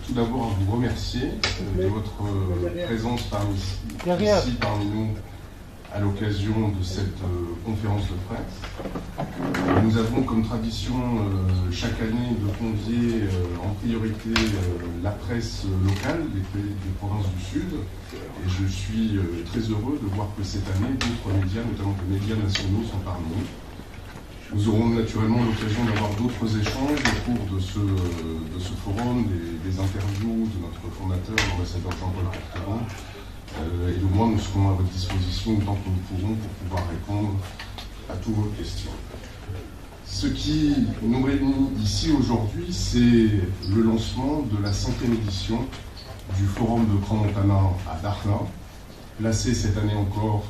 tout d'abord vous remercier de votre présence ici parmi nous à l'occasion de cette conférence de presse. Nous avons comme tradition chaque année de convier en priorité la presse locale des provinces du Sud. Et je suis très heureux de voir que cette année, d'autres médias, notamment des médias nationaux, sont parmi nous. Nous aurons naturellement l'occasion d'avoir d'autres échanges au cours de ce forum, des interviews de notre fondateur, l'ambassadeur Jean-Paul Courteron. Et de moi, nous serons à votre disposition autant que nous pourrons pour pouvoir répondre à toutes vos questions. Ce qui nous réunit ici aujourd'hui, c'est le lancement de la 5e édition du Forum de Crans-Montana à Dakhla, placé cette année encore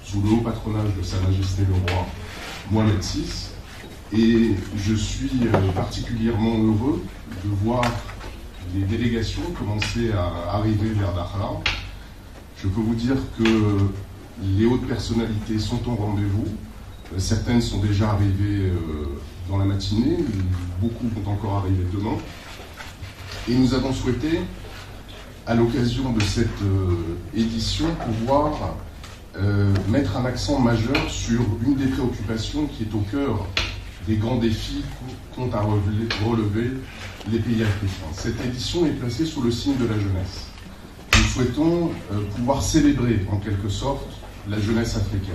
sous le haut patronage de Sa Majesté le Roi Mohamed VI. Et je suis particulièrement heureux de voir les délégations commencer à arriver vers Dakhla. Je peux vous dire que les hautes personnalités sont au rendez-vous. Certaines sont déjà arrivées dans la matinée, beaucoup vont encore arriver demain. Et nous avons souhaité, à l'occasion de cette édition, pouvoir mettre un accent majeur sur une des préoccupations qui est au cœur des grands défis qu'ont à relever les pays africains. Cette édition est placée sous le signe de la jeunesse. Nous souhaitons pouvoir célébrer en quelque sorte la jeunesse africaine.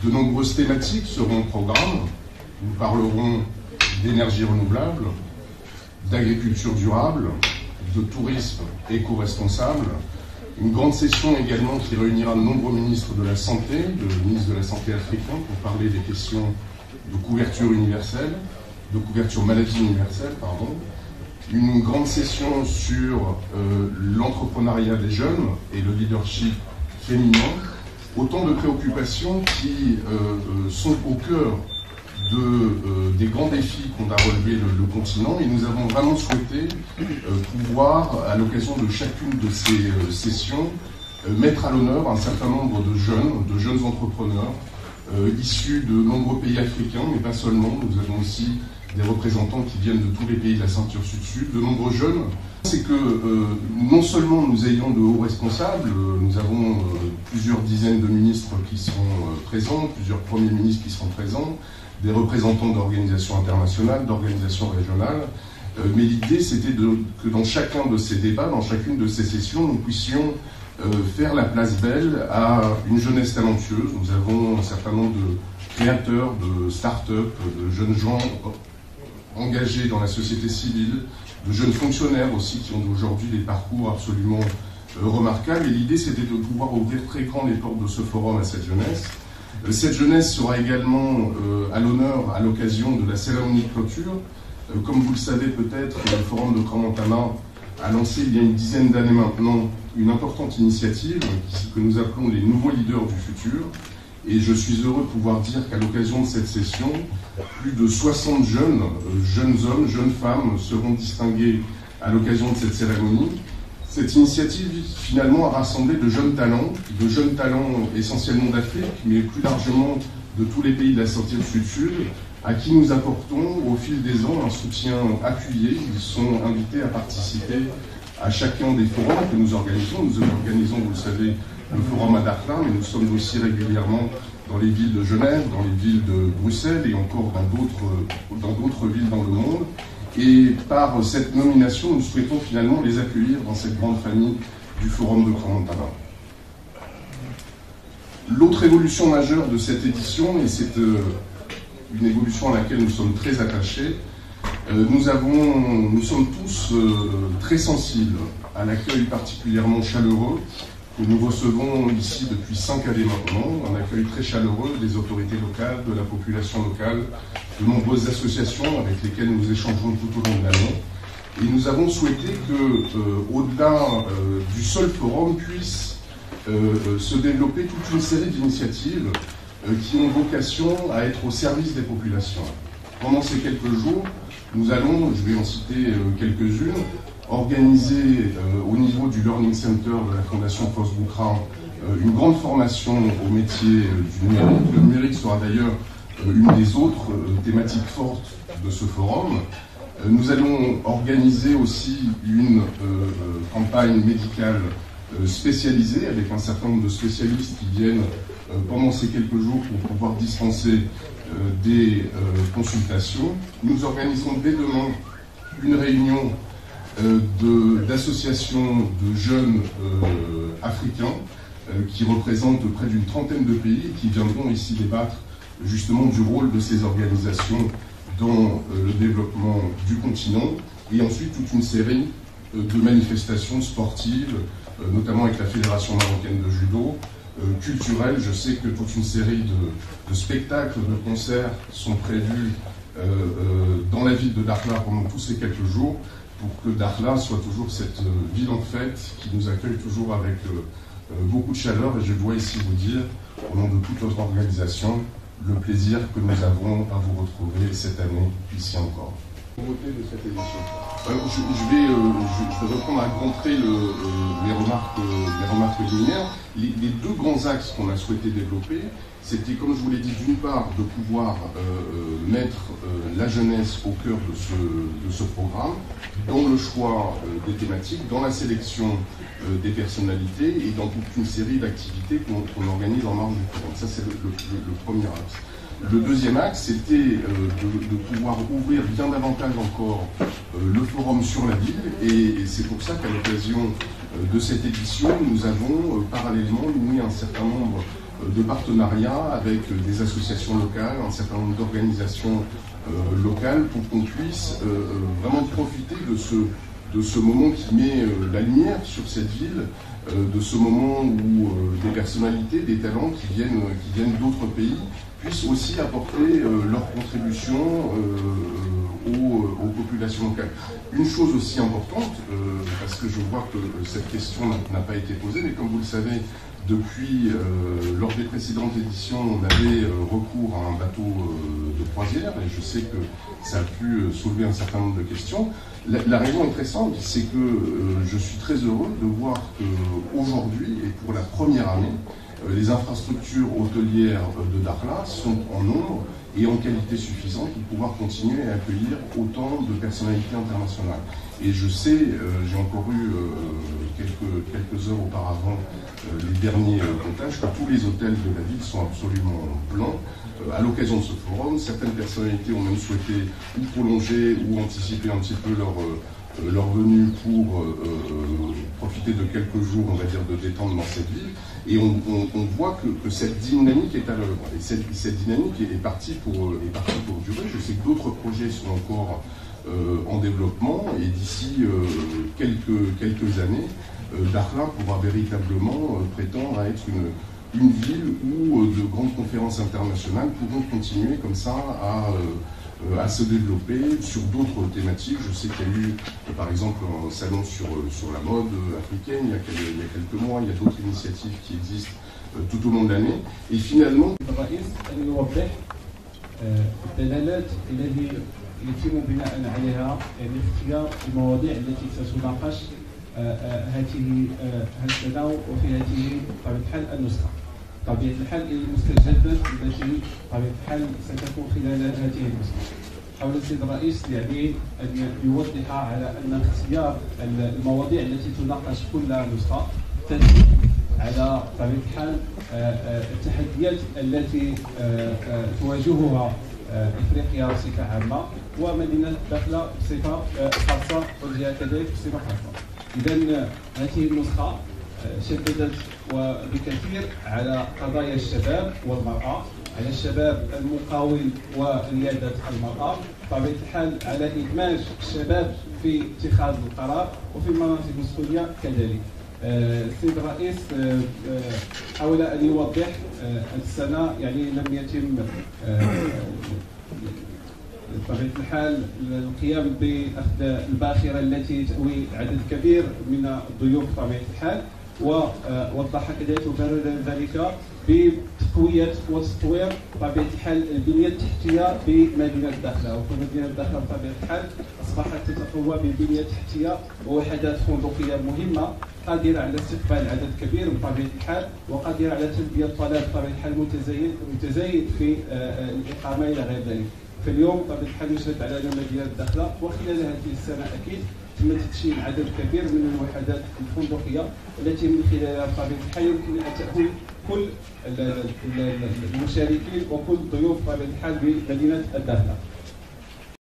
De nombreuses thématiques seront au programme. Nous parlerons d'énergie renouvelable, d'agriculture durable, de tourisme éco-responsable. Une grande session également qui réunira de nombreux ministres de la Santé, le ministre de la Santé africain, pour parler des questions de couverture universelle, de couverture maladie universelle, pardon. Une grande session sur l'entrepreneuriat des jeunes et le leadership féminin. Autant de préoccupations qui sont au cœur des grands défis qu'on a relevés le continent, et nous avons vraiment souhaité pouvoir, à l'occasion de chacune de ces sessions, mettre à l'honneur un certain nombre de jeunes entrepreneurs issus de nombreux pays africains, mais pas seulement. Nous avons aussi des représentants qui viennent de tous les pays de la ceinture sud-sud, de nombreux jeunes. C'est que non seulement nous ayons de hauts responsables, nous avons plusieurs dizaines de ministres qui seront présents, plusieurs premiers ministres qui seront présents, des représentants d'organisations internationales, d'organisations régionales, mais l'idée c'était que dans chacun de ces débats, dans chacune de ces sessions, nous puissions faire la place belle à une jeunesse talentueuse. Nous avons un certain nombre de créateurs, de start-up, de jeunes gens engagés dans la société civile, de jeunes fonctionnaires aussi qui ont aujourd'hui des parcours absolument remarquables. Et l'idée c'était de pouvoir ouvrir très grand les portes de ce forum à cette jeunesse. Cette jeunesse sera également à l'honneur à l'occasion de la cérémonie de clôture. Comme vous le savez peut-être, le Forum de Crans-Montana a lancé il y a une dizaine d'années maintenant une importante initiative que nous appelons les nouveaux leaders du futur. Et je suis heureux de pouvoir dire qu'à l'occasion de cette session, plus de 60 jeunes hommes, jeunes femmes seront distingués à l'occasion de cette cérémonie. Cette initiative, finalement, a rassemblé de jeunes talents essentiellement d'Afrique, mais plus largement de tous les pays de la ceinture sud-sud, à qui nous apportons au fil des ans un soutien appuyé. Ils sont invités à participer à chacun des forums que nous organisons. Nous organisons, vous le savez, le forum à Dakhla, mais nous sommes aussi régulièrement dans les villes de Genève, dans les villes de Bruxelles et encore dans d'autres villes dans le monde. Et par cette nomination, nous souhaitons finalement les accueillir dans cette grande famille du Forum de Crans-Montana. L'autre évolution majeure de cette édition, et c'est une évolution à laquelle nous sommes très attachés, nous sommes tous très sensibles à l'accueil particulièrement chaleureux que nous recevons ici depuis 5 années maintenant, un accueil très chaleureux des autorités locales, de la population locale, de nombreuses associations avec lesquelles nous échangeons tout au long de l'année. Et nous avons souhaité que, au-delà du seul forum, puisse se développer toute une série d'initiatives qui ont vocation à être au service des populations. Pendant ces quelques jours, nous allons, je vais en citer quelques-unes, organiser au niveau du Learning Center de la Fondation Fosse Boucra une grande formation au métier du numérique. Le numérique sera d'ailleurs une des autres thématiques fortes de ce forum. Nous allons organiser aussi une campagne médicale spécialisée avec un certain nombre de spécialistes qui viennent pendant ces quelques jours pour pouvoir dispenser des consultations. Nous organiserons dès demain une réunion d'associations de jeunes africains qui représentent près d'une trentaine de pays et qui viendront ici débattre justement du rôle de ces organisations dans le développement du continent, et ensuite toute une série de manifestations sportives, notamment avec la Fédération marocaine de judo, culturelles. Je sais que toute une série de spectacles, de concerts sont prévus dans la ville de Dakhla pendant tous ces quelques jours, pour que Dakhla soit toujours cette ville en fête qui nous accueille toujours avec beaucoup de chaleur. Et je dois ici vous dire, au nom de toute notre organisation, le plaisir que nous avons à vous retrouver cette année ici encore. De cette édition. Je vais reprendre à grand trait les remarques liminaires. Les deux grands axes qu'on a souhaité développer, c'était, comme je vous l'ai dit, d'une part de pouvoir mettre la jeunesse au cœur de ce programme, dans le choix des thématiques, dans la sélection des personnalités et dans toute une série d'activités qu'on organise en marge du programme. Ça, c'est le premier axe. Le deuxième axe, c'était de pouvoir ouvrir bien davantage encore le forum sur la ville, et c'est pour ça qu'à l'occasion de cette édition, nous avons parallèlement noué un certain nombre de partenariats avec des associations locales, un certain nombre d'organisations locales, pour qu'on puisse vraiment profiter de ce moment qui met la lumière sur cette ville, de ce moment où des personnalités, des talents qui viennent d'autres pays puissent aussi apporter leur contribution aux populations locales. Une chose aussi importante, parce que je vois que cette question n'a pas été posée, mais comme vous le savez, depuis, lors des précédentes éditions, on avait recours à un bateau de croisière, et je sais que ça a pu soulever un certain nombre de questions. La raison est très simple, c'est que je suis très heureux de voir qu'aujourd'hui, et pour la première année, les infrastructures hôtelières de Dakhla sont en nombre et en qualité suffisante pour pouvoir continuer à accueillir autant de personnalités internationales. Et je sais, j'ai encore eu quelques heures auparavant les derniers comptages, que tous les hôtels de la ville sont absolument pleins. À l'occasion de ce forum, certaines personnalités ont même souhaité ou prolonger ou anticiper un petit peu leur venue pour profiter de quelques jours, on va dire, de détente dans cette ville. Et on voit que cette dynamique est à l'œuvre. Et cette dynamique est partie pour durer. Je sais que d'autres projets sont encore en développement, et d'ici quelques années, Dakhla pourra véritablement prétendre à être une ville où de grandes conférences internationales pourront continuer comme ça à se développer sur d'autres thématiques. Je sais qu'il y a eu, par exemple, un salon sur la mode africaine il y a quelques mois. Il y a d'autres initiatives qui existent tout au long de l'année. Et finalement... يتم بناء عليها يعني اختيار المواضيع التي ستناقش هذه السنه وفي هذه بطبيعه الحال النسخه. بطبيعه الحال المستجدات التي بطبيعه الحال ستكون خلال هذه النسخه. حاول السيد الرئيس يعني ان يوضح على ان اختيار المواضيع التي تناقش كل نسخه تنتج على بطبيعه الحال التحديات التي تواجهها افريقيا بصفه عامه ومدينه داخله بصفه خاصه والجهه كذلك بصفه خاصه. اذا هذه النسخه شددت وبكثير على قضايا الشباب والمراه، على الشباب المقاول ورياده المراه، بطبيعه الحال على ادماج الشباب في اتخاذ القرار وفي المناصب المسؤوليه كذلك. السيد الرئيس حاول ان يوضح السنه يعني لم يتم بطبيعه الحال القيام باخذ الباخره التي تأوي عدد كبير من الضيوف بطبيعه الحال، ووضح كذلك وبرر ذلك بتقويه وتطوير بطبيعه الحال البنيه التحتيه بمدينه داخله. ومدينه داخله بطبيعه الحال اصبحت تتقوى بالبنيه التحتيه ووحدات فندقيه مهمه قادره على استقبال عدد كبير بطبيعه الحال، وقادره على تلبيه الطلب بطبيعه الحال متزايد في الاقامه الى غير ذلك. فاليوم بطبيعه الحال يشهد على مدينه الداخله، وخلال هذه السنه اكيد تم تدشين عدد كبير من الوحدات الفندقيه التي من خلالها بطبيعه الحال يمكن ان تأوي كل المشاركين وكل الضيوف بطبيعه الحال بمدينه الداخله.